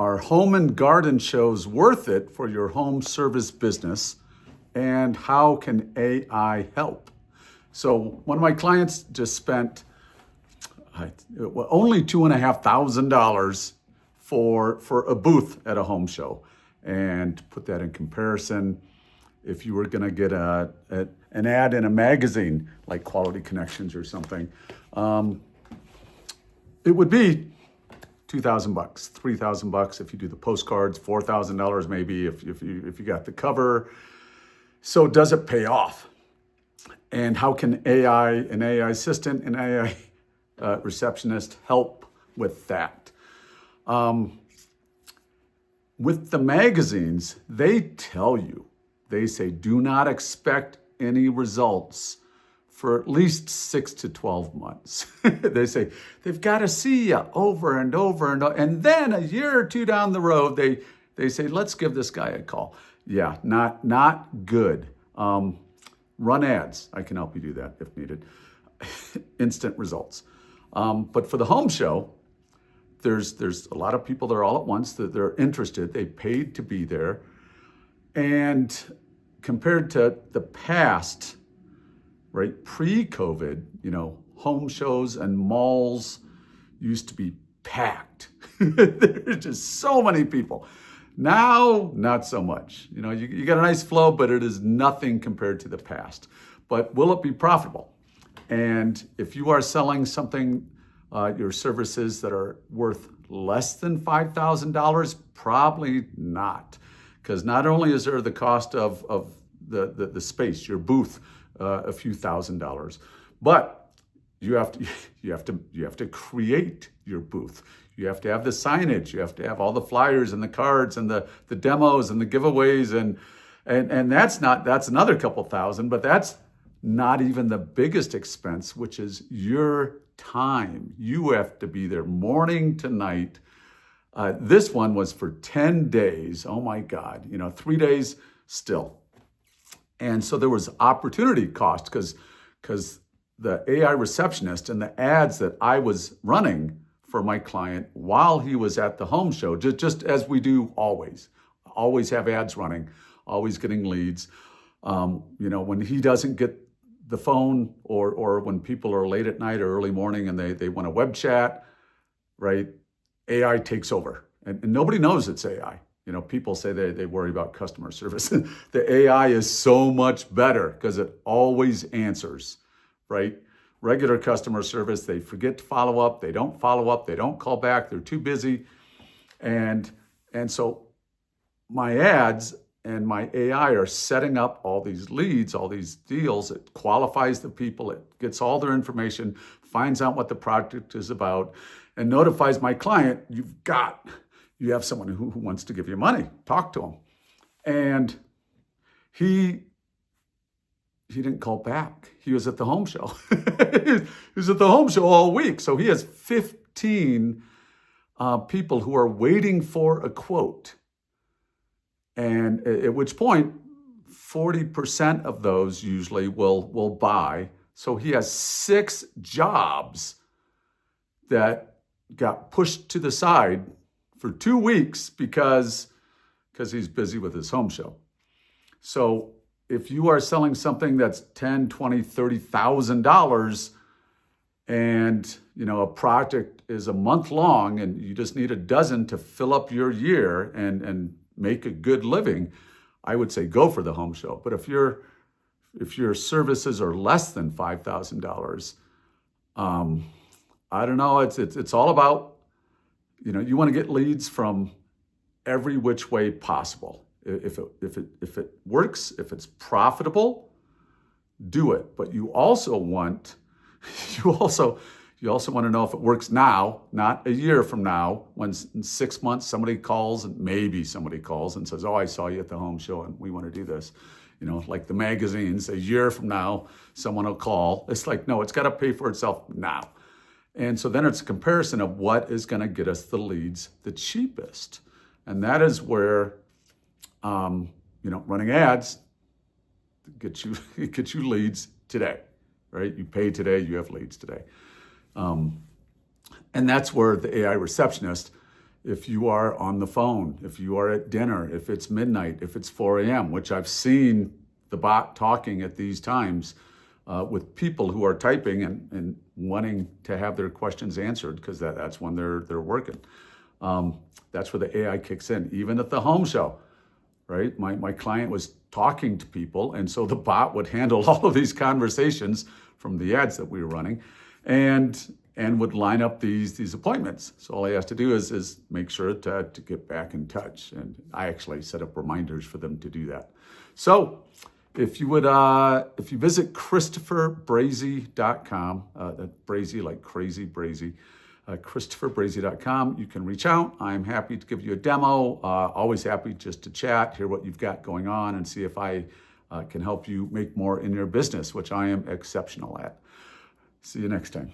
Are home and garden shows worth it for your home service business? And how can AI help? So one of my clients just spent only $2,500 for a booth at a home show. And to put that in comparison, if you were going to get an ad in a magazine like Quality Connections or something, it would be $2,000, $3,000 if you do the postcards, $4,000 maybe if you got the cover. So does it pay off? And how can AI, an AI assistant, an AI receptionist help with that? With the magazines, they tell you, they say, do not expect any results for at least 6 to 12 months. They say, they've got to see you over and over and over. And then a year or two down the road, they say, let's give this guy a call. Yeah, not good. Run ads. I can help you do that if needed. Instant results. But for the home show, there's a lot of people there all at once that they're interested. They paid to be there. And compared to the past, right, pre-COVID, home shows and malls used to be packed. There's just so many people. Now, not so much. You got a nice flow, but it is nothing compared to the past. But will it be profitable? And if you are selling something, your services that are worth less than $5,000, probably not. Because not only is there the cost of the space, your booth, a few $1,000s, but you have to create your booth. You have to have the signage. You have to have all the flyers and the cards and the demos and the giveaways and that's another couple thousand. But that's not even the biggest expense, which is your time. You have to be there morning to night. This one was for 10 days. Oh my God, 3 days still. And so there was opportunity cost because the AI receptionist and the ads that I was running for my client while he was at the home show, just as we do always have ads running, always getting leads. When he doesn't get the phone or when people are late at night or early morning and they want a web chat, right? AI takes over and nobody knows it's AI. People say they worry about customer service. The AI is so much better because it always answers, right? Regular customer service, they forget to follow up. They don't follow up. They don't call back. They're too busy. And so my ads and my AI are setting up all these leads, all these deals. It qualifies the people. It gets all their information, finds out what the project is about, and notifies my client, you have someone who wants to give you money. Talk to him. And he didn't call back. He was at the home show. He was at the home show all week. So he has 15 people who are waiting for a quote. And at which point, 40% of those usually will buy. So he has 6 jobs that got pushed to the side for 2 weeks because he's busy with his home show. So if you are selling something that's $10,000, $20,000, $30,000 and a project is a month long and you just need a dozen to fill up your year and make a good living, I would say go for the home show. But if your services are less than $5,000, I don't know. It's all about, you want to get leads from every which way possible. If it works, if it's profitable, do it. But you also want to know if it works now, not a year from now, when in 6 months somebody calls and says, oh, I saw you at the home show and we want to do this. Like the magazines, a year from now, someone will call. It's like, no, it's got to pay for itself now. And so then it's a comparison of what is going to get us the leads the cheapest. And that is where, running ads get you leads today, right? You pay today, you have leads today. And that's where the AI receptionist if you are on the phone, if you are at dinner, if it's midnight, if it's 4 a.m., which I've seen the bot talking at these times with people who are typing and wanting to have their questions answered because that's when they're working. That's where the AI kicks in. Even at the home show, right? My client was talking to people, and so the bot would handle all of these conversations from the ads that we were running, and would line up these appointments. So all I has to do is make sure to get back in touch, and I actually set up reminders for them to do that. So if you visit ChristopherBrazy.com, that Brazy like crazy Brazy, ChristopherBrazy.com, you can reach out. I'm happy to give you a demo. Always happy just to chat, hear what you've got going on, and see if I can help you make more in your business, which I am exceptional at. See you next time.